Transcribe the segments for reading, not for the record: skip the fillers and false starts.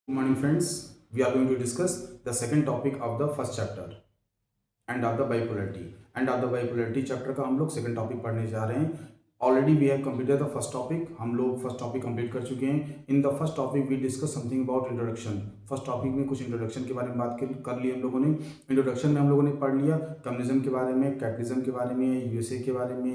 Good morning, friends. We are going to discuss the second topic of the first chapter, end of the bipolarity. End of the bipolarity chapter का हम लोग second topic पढ़ने जा रहे हैं। Already we have completed the first topic. हम लोग first topic complete कर चुके हैं। In the first topic we discuss something about introduction. First topic में कुछ इंट्रोडक्शन के बारे में बात कर ली हम लोगों ने। इंट्रोडक्शन में हम लोगों ने पढ़ लिया कम्युनिज्म के बारे में, कैपिटलिज्म के बारे में, यूएसए के बारे में,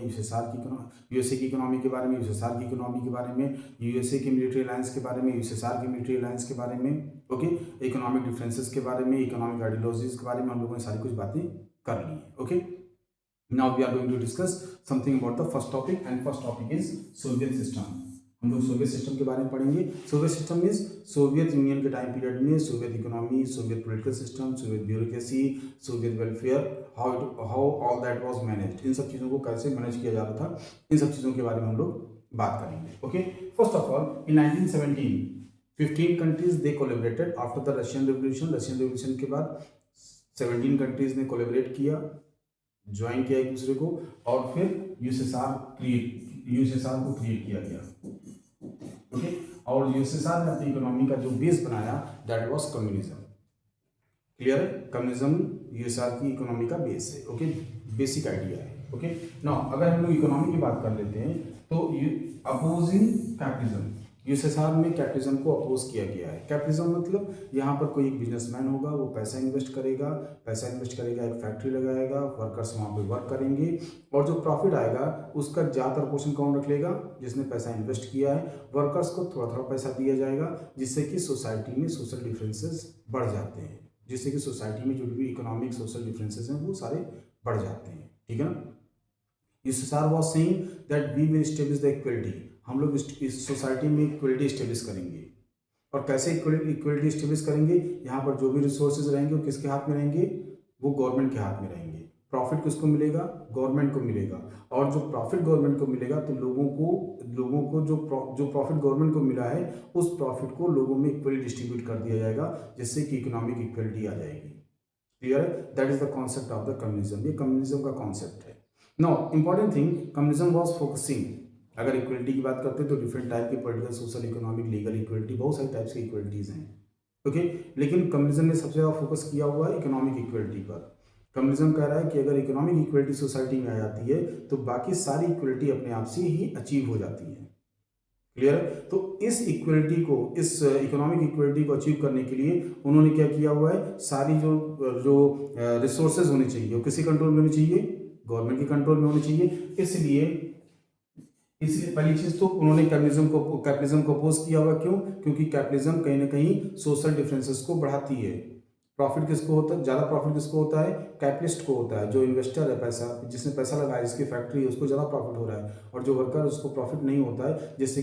यूएसए की इकोनॉमी के बारे में, यूएसएसआर की इकोनॉमी के बारे में, यूएसए की मिलिट्री अलायंस के बारे में, यूएसएसआर की मिलिट्री अलायंस के बारे में, ओके, इकोनॉमिक डिफरेंसेस के बारे में, इकोनॉमिक आइडियोलॉजीज के बारे में हम लोगों ने सारी कुछ बातें कर ली है। Okay, now we are going to discuss something about the first topic, and first topic is Soviet system. हम लोग सोवियत सिस्टम के बारे में पढ़ेंगे। Soviet system is Soviet Union के टाइम पीरियड में Soviet economy, Soviet political system, Soviet bureaucracy, Soviet welfare, how all that was managed, इन सब चीज़ों को कैसे मैनेज किया जाता था, इन सब चीज़ों के बारे में हम लोग बात करेंगे। Okay, first of all in 1917 15 countries they collaborated after the Russian revolution. Russian revolution के बाद 17 कंट्रीज ने कोलैबोरेट किया, ज्वाइन किया एक दूसरे को, और फिर यूएसएसआर को क्रिएट किया गया। ओके, और यूएसएसआर ने अपनी इकोनॉमी का जो बेस बनाया दैट वाज कम्युनिज्म। क्लियर है? कम्युनिज्म यूएसएसआर की इकोनॉमी का बेस है। ओके, बेसिक आइडिया है। ओके, नाउ अगर हम लोग इकोनॉमी की बात कर लेते हैं तो अपोजिंग कैपिटलिज्म, यूएसएसआर में कैपिटलिज्म को अपोज किया गया है। कैपिटलिज्म मतलब यहाँ पर कोई एक बिजनेसमैन होगा, वो पैसा इन्वेस्ट करेगा, एक फैक्ट्री लगाएगा, वर्कर्स वहाँ पे वर्क करेंगे, और जो प्रॉफिट आएगा उसका ज़्यादातर पोर्शन कौन रख लेगा? जिसने पैसा इन्वेस्ट किया है। वर्कर्स को थोड़ा थोड़ा पैसा दिया जाएगा, जिससे कि सोसाइटी में सोशल डिफरेंसेस बढ़ जाते हैं, जिससे कि सोसाइटी में जो भी इकोनॉमिक सोशल डिफरेंसेस हैं वो सारे बढ़ जाते हैं। ठीक है ना? USSR was saying that we will establish the equality. हम लोग इस सोसाइटी में इक्वलिटी एस्टेब्लिश करेंगे। और कैसे इक्वलिटी एस्टेब्लिश करेंगे? यहाँ पर जो भी रिसोर्सेज रहेंगे वो किसके हाथ में रहेंगे? वो गवर्नमेंट के हाथ में रहेंगे। प्रॉफिट किसको मिलेगा? गवर्नमेंट को मिलेगा। और जो प्रॉफिट गवर्नमेंट को मिलेगा तो लोगों को जो प्रॉफिट गवर्नमेंट को मिला है उस प्रॉफिट को लोगों में इक्वली डिस्ट्रीब्यूट कर दिया जाएगा, जिससे कि इकोनॉमिक इक्वलिटी आ जाएगी। क्लियर है? That is the concept of the communism. ये कम्युनिज्म का कॉन्सेप्ट है। Now important thing, communism was focusing, अगर इक्वलिटी की बात करते हैं तो डिफरेंट टाइप की political, social, economic, legal equality, बहुत सारी टाइप्स की इक्वलिटीज़ हैं। ओके, लेकिन कम्युनिज्म ने सबसे ज़्यादा फोकस किया हुआ है इकोनॉमिक इक्वलिटी पर। कम्युनिज्म कह रहा है कि अगर इकोनॉमिक इक्वलिटी सोसाइटी में आ जाती है तो बाकी सारी इक्वलिटी अपने आप से ही अचीव हो जाती है। क्लियर है? तो इस इक्वलिटी को, इस इकोनॉमिक इक्वलिटी को अचीव करने के लिए उन्होंने क्या किया हुआ है? सारी जो रिसोर्सेज होने चाहिए वो किसी कंट्रोल में होनी चाहिए? गवर्नमेंट के कंट्रोल में होनी चाहिए। इसलिए पहली चीज तो उन्होंने कैपिटलिज्म को अपोज किया हुआ। क्यों? क्योंकि कैपिटलिज्म कहीं ना कहीं सोशल डिफरेंसेस को बढ़ाती है। प्रॉफिट किसको होता है? ज़्यादा प्रॉफिट किसको होता है? कैपिटलिस्ट को होता है। जो इन्वेस्टर है, जिसने पैसा लगाया, जिसकी फैक्ट्री है, उसको ज़्यादा प्रॉफिट हो रहा है, और जो वर्कर है उसको प्रॉफिट नहीं होता है, जिससे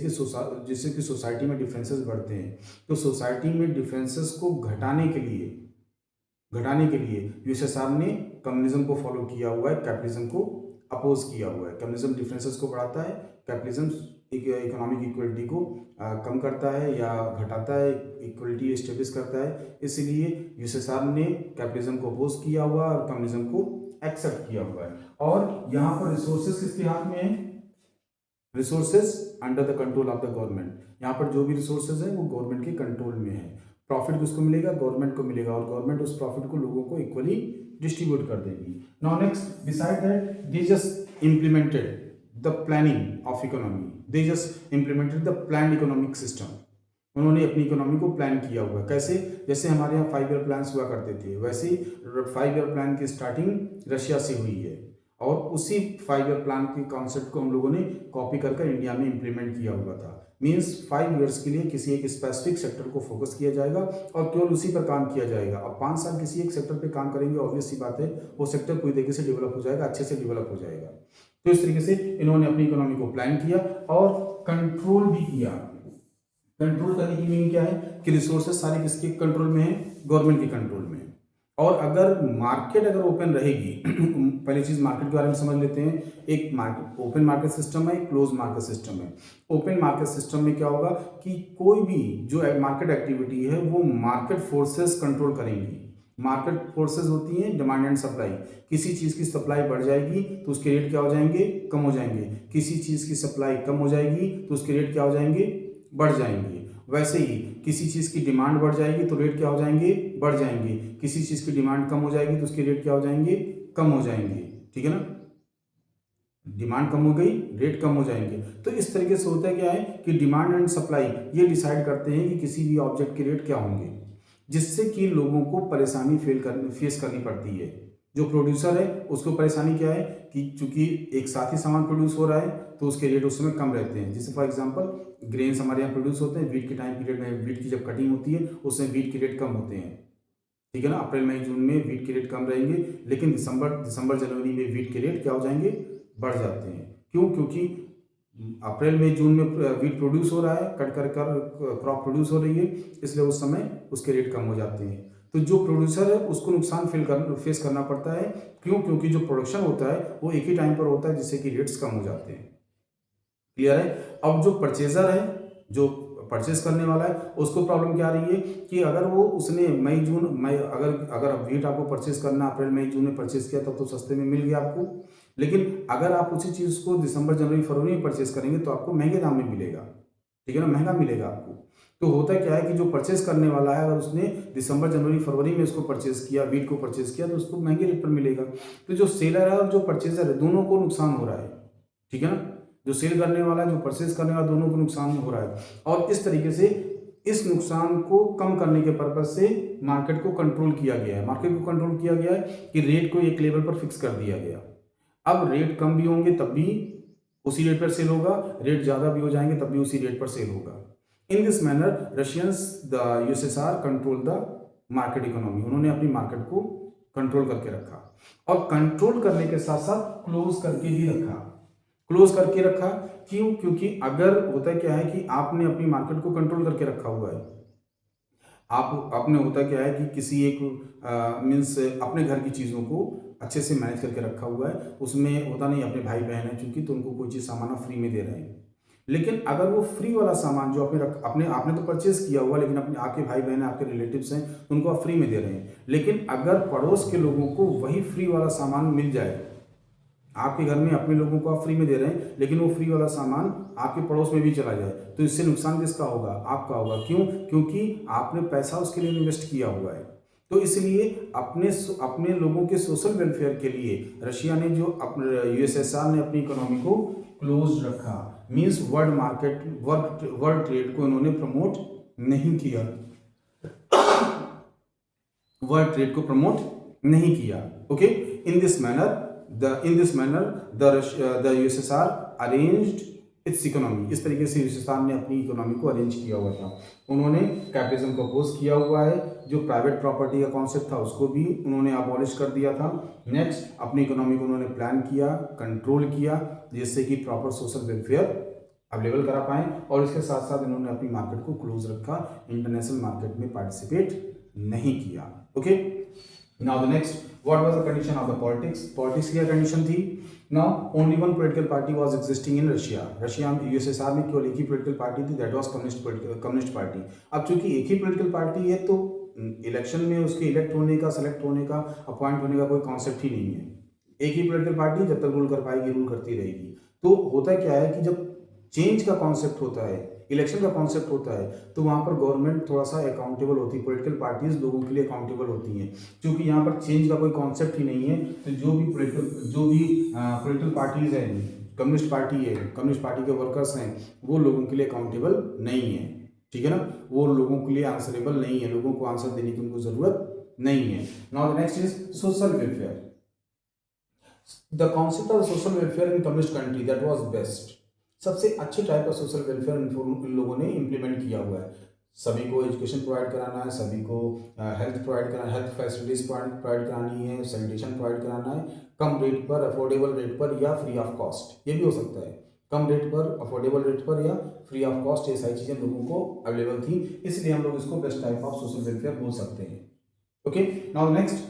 कि सोसाइटी में डिफरेंसेस बढ़ते हैं। तो सोसाइटी में डिफरेंसेस को घटाने के लिए यूएसएसआर ने कम्युनिज्म को फॉलो किया हुआ है, कैपिटलिज्म को अपोज किया हुआ है। कम्युनिज्म डिफरेंसेस को बढ़ाता है, कैपिटलिज्म इकोनॉमिक इक्वलिटी को कम करता है या घटाता है, इक्वलिटी एस्टेब्लिश करता है। इसलिए यूएसएसआर ने कैपिटलिज्म को अपोज किया हुआ और कम्युनिज्म को एक्सेप्ट किया हुआ है। और यहाँ पर रिसोर्सेज किसके हाथ में है? Resources under the control of the government. यहाँ पर जो भी रिसोर्सेज है वो गवर्नमेंट के कंट्रोल में है। प्रॉफिट किसको मिलेगा? गवर्नमेंट को मिलेगा, और गवर्नमेंट उस प्रॉफिट को लोगों को इक्वली डिस्ट्रीब्यूट कर देगी। Now next, beside that they just implemented the planning of economy, they just implemented the plan economic system. उन्होंने अपनी इकोनॉमी को प्लान किया हुआ। कैसे? जैसे हमारे यहाँ 5 ईयर प्लान्स हुआ करते थे, वैसे ही 5 ईयर प्लान की स्टार्टिंग रशिया से हुई है, और उसी 5 ईयर प्लान के कॉन्सेप्ट को हम लोगों ने कॉपी कर इंडिया में इम्प्लीमेंट किया हुआ था। मीन्स 5 ईयर्स के लिए किसी एक स्पेसिफिक सेक्टर को फोकस किया जाएगा और केवल उसी पर काम किया जाएगा। अब 5 साल किसी एक सेक्टर पे काम करेंगे, ऑब्वियस सी बात है वो सेक्टर पूरी तरीके से डेवलप हो जाएगा, अच्छे से डेवलप हो जाएगा। तो इस तरीके से इन्होंने अपनी इकोनॉमी को प्लान किया और कंट्रोल भी किया। कंट्रोल करने की मीनिंग क्या है? कि रिसोर्सेज सारे किसके कंट्रोल में है? गवर्नमेंट के कंट्रोल में। और अगर मार्केट ओपन रहेगी पहली चीज मार्केट के बारे में समझ लेते हैं। एक मार्केट, ओपन मार्केट सिस्टम है, क्लोज मार्केट सिस्टम है। ओपन मार्केट सिस्टम में क्या होगा कि कोई भी जो मार्केट एक्टिविटी है वो मार्केट फोर्सेस कंट्रोल करेंगी। मार्केट फोर्सेस होती हैं डिमांड एंड सप्लाई। किसी चीज़ की सप्लाई बढ़ जाएगी तो उसके रेट क्या हो जाएंगे? कम हो जाएंगे। किसी चीज़ की सप्लाई कम हो जाएगी तो उसके रेट क्या हो जाएंगे? बढ़ जाएंगे। वैसे ही किसी चीज़ की डिमांड बढ़ जाएगी तो रेट क्या हो जाएंगे, बढ़ जाएंगे। किसी चीज़ की डिमांड कम हो जाएगी तो उसके रेट क्या हो जाएंगे, कम हो जाएंगे। ठीक है ना, डिमांड कम हो गई, रेट कम हो जाएंगे। तो इस तरीके से होता है क्या है कि डिमांड एंड सप्लाई ये डिसाइड करते हैं कि किसी भी ऑब्जेक्ट के रेट क्या होंगे, जिससे कि लोगों को परेशानी फेस करनी पड़ती है। जो प्रोड्यूसर है उसको परेशानी क्या है कि चूंकि एक साथ ही सामान प्रोड्यूस हो रहा है तो उसके रेट उस समय कम रहते हैं। जैसे फॉर एग्जांपल ग्रेन्स हमारे यहाँ प्रोड्यूस होते हैं, वीट के टाइम पीरियड में वीट की जब कटिंग होती है उसमें वीट के रेट कम होते हैं। ठीक है ना, अप्रैल मई जून में वीट के रेट कम रहेंगे, लेकिन दिसंबर जनवरी में वीट के रेट क्या हो जाएंगे, बढ़ जाते हैं। क्यों, क्योंकि अप्रैल मई जून में वीट प्रोड्यूस हो रहा है, कट कर क्रॉप प्रोड्यूस हो रही है, इसलिए उस समय उसके रेट कम हो जाते हैं। तो जो प्रोड्यूसर है उसको नुकसान फेस करना पड़ता है। क्यों, क्योंकि जो प्रोडक्शन होता है वो एक ही टाइम पर होता है, जिससे कि रेट्स कम हो जाते हैं। क्लियर है। अब जो परचेजर है, जो परचेस करने वाला है, उसको प्रॉब्लम क्या आ रही है कि अगर वो उसने मई अगर वीट आपको परचेस करना अप्रैल मई जून में परचेस किया तब तो सस्ते में मिल गया आपको, लेकिन अगर आप उसी चीज़ को दिसंबर जनवरी फरवरी में परचेस करेंगे तो आपको महंगे दाम में मिलेगा। ठीक है ना, महंगा मिलेगा आपको। तो होता क्या है कि जो परचेस करने वाला है अगर उसने दिसंबर जनवरी फरवरी में उसको परचेस किया, वीट को परचेस किया, तो उसको महंगे रेट पर मिलेगा। तो जो सेलर है और जो परचेजर है दोनों को नुकसान हो रहा है। ठीक है ना, जो सेल करने वाला है, जो परचेज करने वाला, दोनों को नुकसान हो रहा है। और इस तरीके से इस नुकसान को कम करने के पर्पज से मार्केट को कंट्रोल किया गया है। मार्केट को कंट्रोल किया गया है कि रेट को एक लेवल पर फिक्स कर दिया गया। अब रेट कम भी होंगे तब भी उसी रेट पर सेल होगा, रेट ज़्यादा भी हो जाएंगे तब भी उसी रेट पर सेल होगा। In this manner Russians the USSR control the market economy. उन्होंने अपनी मार्केट को कंट्रोल करके रखा, और कंट्रोल करने के साथ साथ क्लोज करके भी रखा। क्लोज करके रखा क्यों, क्योंकि अगर होता क्या है कि आपने अपनी मार्केट को कंट्रोल करके रखा हुआ है, आप आपने होता क्या है कि किसी एक मीन्स अपने घर की चीज़ों को अच्छे से मैनेज करके रखा हुआ है, उसमें होता नहीं अपने भाई बहन है चूंकि तो उनको कोई चीज़ सामान फ्री में दे रहे हैं। लेकिन अगर वो फ्री वाला सामान जो आपने तो परचेज किया हुआ, लेकिन अपने आपके भाई बहन आपके रिलेटिव्स हैं तो उनको आप फ्री में दे रहे हैं, लेकिन अगर पड़ोस के लोगों को वही फ्री वाला सामान मिल जाए, आपके घर में अपने लोगों को आप फ्री में दे रहे हैं लेकिन वो फ्री वाला सामान आपके पड़ोस में भी चला जाए, तो इससे नुकसान किसका होगा, आपका होगा। क्यों, क्योंकि आपने पैसा उसके लिए इन्वेस्ट किया हुआ है। तो इसलिए अपने लोगों के सोशल वेलफेयर के लिए रशिया ने जो अपने यूएसएसआर ने अपनी इकोनॉमी को क्लोज रखा। मीन्स वर्ल्ड ट्रेड को उन्होंने प्रमोट नहीं किया, वर्ल्ड ट्रेड को प्रमोट नहीं किया। Okay, in this manner the USSR arranged its economy। इस तरीके से यूएसएसआर ने अपनी इकोनॉमी को अरेंज किया हुआ था। उन्होंने कैपिटलिज्म को अपोज किया हुआ है, जो प्राइवेट प्रॉपर्टी का कॉन्सेप्ट था उसको भी उन्होंने अबॉलिश कर दिया था। नेक्स्ट, अपनी इकोनॉमी को उन्होंने प्लान किया, कंट्रोल किया, जिससे कि प्रॉपर सोशल वेलफेयर अवेलेबल करा पाएँ, और इसके साथ साथ इन्होंने अपनी मार्केट को क्लोज रखा, इंटरनेशनल मार्केट में पार्टिसिपेट नहीं किया। Okay, now the next, what was the condition of the politics की क्या कंडीशन थी। now only one political party was existing in Russia में यूएसएसआर में केवल एक ही पॉलिटिकल पार्टी थी, दैट वाज कम्युनिस्ट पार्टी। अब चूंकि एक ही पॉलिटिकल पार्टी है तो इलेक्शन में उसके इलेक्ट होने का, सेलेक्ट होने का, अपॉइंट होने का कोई कॉन्सेप्ट ही नहीं है। एक ही पॉलिटिकल पार्टी जब तक रूल कर पाएगी रूल करती रहेगी। तो होता क्या है कि जब चेंज का कॉन्सेप्ट होता है, इलेक्शन का कॉन्सेप्ट होता है, तो वहाँ पर गवर्नमेंट थोड़ा सा अकाउंटेबल होती है, पॉलिटिकल पार्टीज लोगों के लिए अकाउंटेबल होती हैं। क्योंकि यहाँ पर चेंज का कोई कॉन्सेप्ट ही नहीं है, तो जो भी पॉलिटिकल पार्टीज हैं, कम्युनिस्ट पार्टी है, कम्युनिस्ट पार्टी के वर्कर्स हैं, वो लोगों के लिए अकाउंटेबल नहीं है। ठीक है ना, वो लोगों के लिए आंसरेबल नहीं है, लोगों को आंसर देने की उनको जरूरत नहीं है। Now the next is social welfare. The concept of social welfare in communist country that was best. सबसे अच्छे टाइप का सोशल वेलफेयर इन लोगों ने इंप्लीमेंट किया हुआ है। सभी को एजुकेशन प्रोवाइड कराना है, सभी को हेल्थ प्रोवाइड कराना, हेल्थ फैसिलिटीज प्रोवाइड करानी है, सैनिटेशन प्रोवाइड कराना है, कम रेट पर, अफोर्डेबल रेट पर या फ्री ऑफ कॉस्ट, ये भी हो सकता है, कम रेट पर, अफोर्डेबल रेट पर या फ्री ऑफ कॉस्ट, ये सारी चीज़ें लोगों को अवेलेबल थी, इसलिए हम लोग इसको best type of social welfare बोल सकते हैं। ओके, नाउ नेक्स्ट,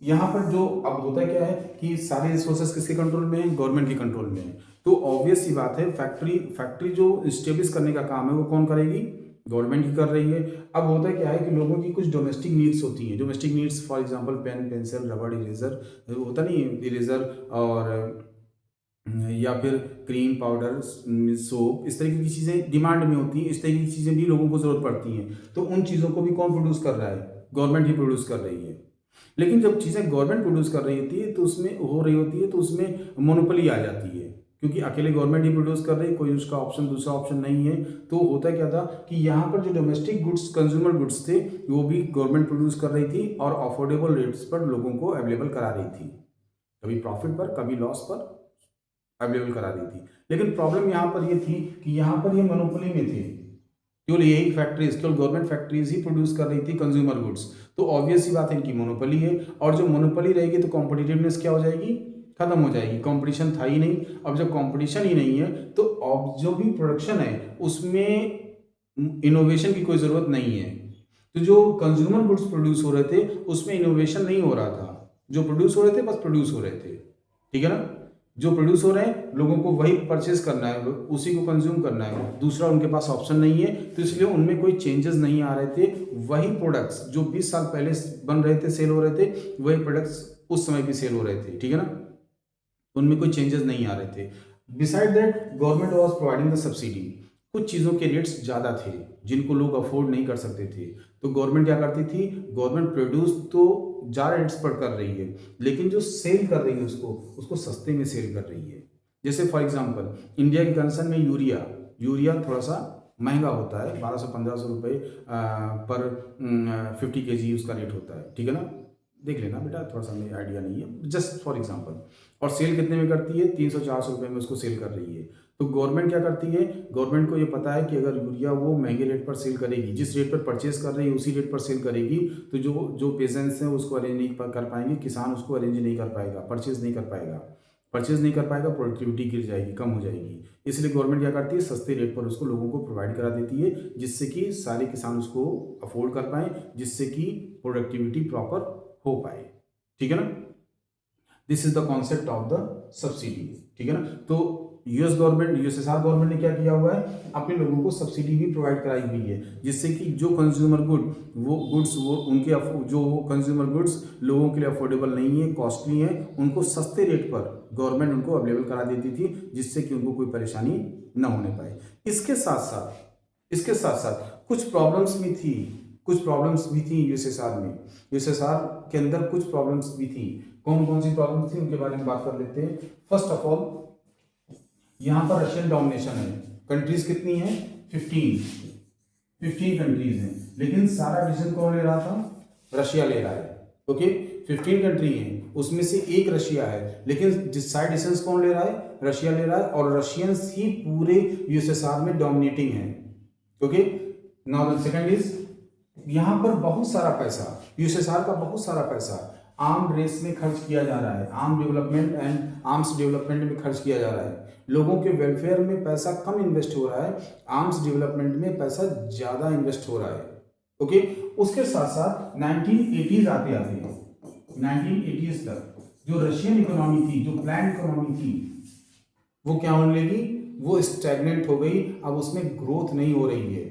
यहाँ पर जो अब होता क्या है कि सारे रिसोर्सेज किसके कंट्रोल में है, गवर्नमेंट के कंट्रोल में है। तो ऑब्वियस सी बात है, फैक्ट्री जो स्टेब्लिश करने का काम है वो कौन करेगी, गवर्नमेंट ही कर रही है। अब होता क्या है कि लोगों की कुछ डोमेस्टिक नीड्स होती हैं, domestic needs for example pen, pencil, रबड़, इरेजर, होता नहीं इरेजर और या फिर क्रीम पाउडर, सोप, इस तरीके की चीज़ें डिमांड में होती हैं, इस तरीके की चीज़ें भी लोगों को ज़रूरत पड़ती हैं। तो उन चीज़ों को भी कौन प्रोड्यूस कर रहा है? गवर्नमेंट ही प्रोड्यूस कर रही है। लेकिन जब चीज़ें गवर्नमेंट प्रोड्यूस कर रही होती है तो उसमें हो रही होती है तो उसमें मोनोपोली आ जाती है, क्योंकि अकेले गवर्नमेंट ही प्रोड्यूस कर रही है, कोई उसका ऑप्शन दूसरा ऑप्शन नहीं है। तो होता क्या था कि यहाँ पर जो डोमेस्टिक गुड्स, कंज्यूमर गुड्स थे, वो भी गवर्नमेंट प्रोड्यूस कर रही थी और अफोर्डेबल रेट्स पर लोगों को अवेलेबल करा रही थी, कभी प्रॉफिट पर कभी लॉस पर अवेलेबल करा रही थी। लेकिन प्रॉब्लम यहाँ पर ये थी कि यहाँ पर ये मोनोपोली में थे, केवल यही फैक्ट्रीज, केवल गवर्नमेंट फैक्ट्रीज ही प्रोड्यूस कर रही थी कंज्यूमर गुड्स। तो ऑब्वियस सी बात है, इनकी मोनोपोली है, और जो मोनोपोली रहेगी तो कॉम्पिटिटिवनेस क्या हो जाएगी? खत्म हो जाएगी। कंपटीशन था ही नहीं। अब जब कंपटीशन ही नहीं है तो अब जो भी प्रोडक्शन है उसमें इनोवेशन की कोई ज़रूरत नहीं है। तो जो कंज्यूमर गुड्स प्रोड्यूस हो रहे थे उसमें इनोवेशन नहीं हो रहा था, जो प्रोड्यूस हो रहे थे बस प्रोड्यूस हो रहे थे। ठीक है ना? जो प्रोड्यूस हो रहे हैं लोगों को वही परचेज करना है, उसी को कंज्यूम करना है, दूसरा उनके पास ऑप्शन नहीं है। तो इसलिए उनमें कोई चेंजेस नहीं आ रहे थे। वही प्रोडक्ट्स जो 20 साल पहले बन रहे थे, सेल हो रहे थे, वही प्रोडक्ट्स उस समय भी सेल हो रहे थे। ठीक है ना? उनमें कोई चेंजेस नहीं आ रहे थे। Beside that government was providing the subsidy. कुछ चीज़ों के रेट्स ज़्यादा थे जिनको लोग अफोर्ड नहीं कर सकते थे, तो गवर्नमेंट क्या करती थी? गवर्नमेंट प्रोड्यूस तो ज़्यादा रेट्स पर कर रही है, लेकिन जो सेल कर रही है उसको उसको सस्ते में सेल कर रही है। जैसे फॉर एग्जांपल इंडिया के कंसर्न में यूरिया यूरिया थोड़ा सा महंगा होता है, 1200-1500 रुपये पर 50 kg उसका रेट होता है। ठीक है ना? देख लेना बेटा, थोड़ा सा मुझे आइडिया नहीं है, जस्ट फॉर एग्जांपल। और सेल कितने में करती है? 300-400 रुपये में उसको सेल कर रही है। तो गवर्नमेंट क्या करती है? गवर्नमेंट को ये पता है कि अगर यूरिया वो महंगे रेट पर सेल करेगी, जिस रेट पर परचेज कर रही है उसी रेट पर सेल करेगी, तो जो जो पेजेंट्स हैं उसको अरेंज नहीं कर पाएंगे, किसान उसको अरेंज नहीं कर पाएगा, परचेज नहीं कर पाएगा, प्रोडक्टिविटी गिर जाएगी, कम हो जाएगी। इसलिए गवर्नमेंट क्या करती है? सस्ते रेट पर उसको लोगों को प्रोवाइड करा देती है, जिससे कि सारे किसान उसको अफोर्ड कर पाएँ, जिससे कि प्रोडक्टिविटी प्रॉपर हो पाए। ठीक है ना? This is the concept of the subsidy. ठीक है ना? तो यूएस गवर्नमेंट, यूएसएसआर गवर्नमेंट ने क्या किया हुआ है? अपने लोगों को सब्सिडी भी प्रोवाइड कराई हुई है, जिससे कि जो कंज्यूमर गुड्स वो उनके जो कंज्यूमर गुड्स लोगों के लिए अफोर्डेबल नहीं है, कॉस्टली है, उनको सस्ते रेट पर गवर्नमेंट उनको अवेलेबल करा देती थी, जिससे कि उनको कोई परेशानी न होने पाए। इसके साथ साथ कुछ प्रॉब्लम्स भी थी यूएसएसआर में। यूएसएसआर के अंदर कुछ प्रॉब्लम्स भी थी। कौन कौन सी प्रॉब्लम्स थी उनके बारे में बात कर लेते हैं। फर्स्ट ऑफ ऑल, यहाँ पर रशियन डोमिनेशन है। कंट्रीज कितनी है? 15 कंट्रीज हैं, लेकिन सारा डिसीजन कौन ले रहा था? रशिया ले रहा है। ओके, 15 कंट्री हैं, उसमें से एक रशिया है, लेकिन सारे डिसीजन कौन ले रहा है? रशिया ले रहा है, और रशियंस ही पूरे यूएसएसआर में डोमिनेटिंग हैं। Okay, now the second is, यहाँ पर बहुत सारा पैसा, यूएसएसआर का बहुत सारा पैसा आर्म रेस में खर्च किया जा रहा है, आर्म्स डेवलपमेंट में खर्च किया जा रहा है। लोगों के वेलफेयर में पैसा कम इन्वेस्ट हो रहा है, आर्म्स डेवलपमेंट में पैसा ज़्यादा इन्वेस्ट हो रहा है। ओके, उसके साथ साथ 1980s आते 1980s तक जो रशियन इकोनॉमी थी, जो प्लान इकोनॉमी थी, वो क्या होने लगी? वो स्टैग्नेंट हो गई। अब उसमें ग्रोथ नहीं हो रही है।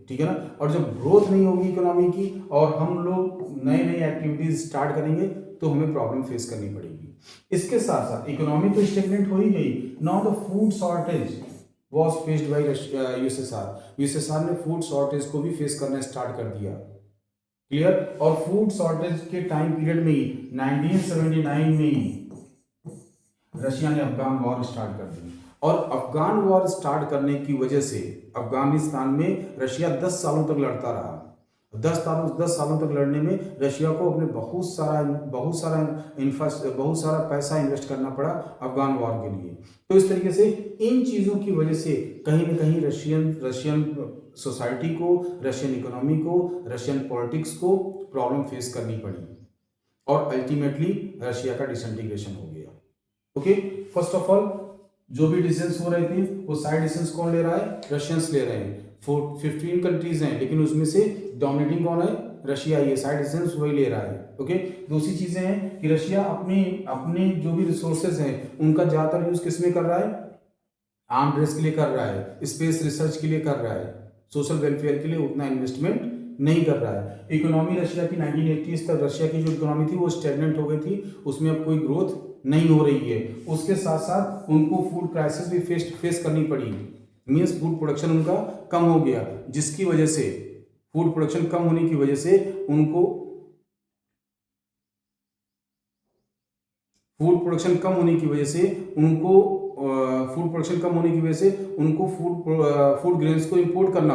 ठीक है ना? और जब ग्रोथ नहीं होगी इकोनॉमी की और हम लोग नए नए एक्टिविटीज स्टार्ट करेंगे तो हमें प्रॉब्लम फेस करनी पड़ेगी। इसके साथ साथ इकोनॉमी तो स्टेगनेंट हो ही गई। Now the food shortage was faced by USSR ने फूड शॉर्टेज को भी फेस करना स्टार्ट कर दिया। क्लियर? और फूड शॉर्टेज के टाइम पीरियड में ही 1979 में ही रशिया ने अफगान वॉर स्टार्ट कर दी। और अफगान वॉर स्टार्ट करने की वजह से अफगानिस्तान में रशिया 10 सालों तक लड़ता रहा। 10 सालों तक लड़ने में रशिया को अपने बहुत सारा पैसा इन्वेस्ट करना पड़ा अफगान वॉर के लिए। तो इस तरीके से इन चीज़ों की वजह से कहीं ना कहीं रशियन सोसाइटी को, रशियन इकोनॉमी को, रशियन पॉलिटिक्स को प्रॉब्लम फेस करनी पड़ी और अल्टीमेटली रशिया का डिसइंटीग्रेशन हो गया। ओके, फर्स्ट ऑफ ऑल जो भी डिसीजंस हो रहे थे वो सारे डिसीजंस कौन ले रहा है? रशियंस ले रहे हैं। 15 कंट्रीज हैं, लेकिन उसमें से डोमिनेटिंग कौन है? रशिया ही है। सारे डिसीजंस वही ले रहा है। ओके, दूसरी चीजें हैं कि रशिया अपने जो भी रिसोर्सेज हैं उनका ज्यादातर यूज किस में कर रहा है? आर्म रेस के लिए कर रहा है, स्पेस रिसर्च के लिए कर रहा है, सोशल वेलफेयर के लिए उतना इन्वेस्टमेंट नहीं कर रहा है। इकोनॉमी रशिया की 1980s तक रशिया की जो इकोनॉमी थी वो स्टेगनेंट हो गई थी, उसमें अब कोई ग्रोथ नहीं हो रही है, उसके साथ साथ उनको फूड क्राइसिस भी फेस करनी पड़ी। मीन्स फूड प्रोडक्शन उनका कम हो गया, जिसकी वजह से फूड प्रोडक्शन कम होने की वजह से उनको फूड प्रोडक्शन कम होने की वजह से उनको फूड ग्रेन्स को इंपोर्ट करना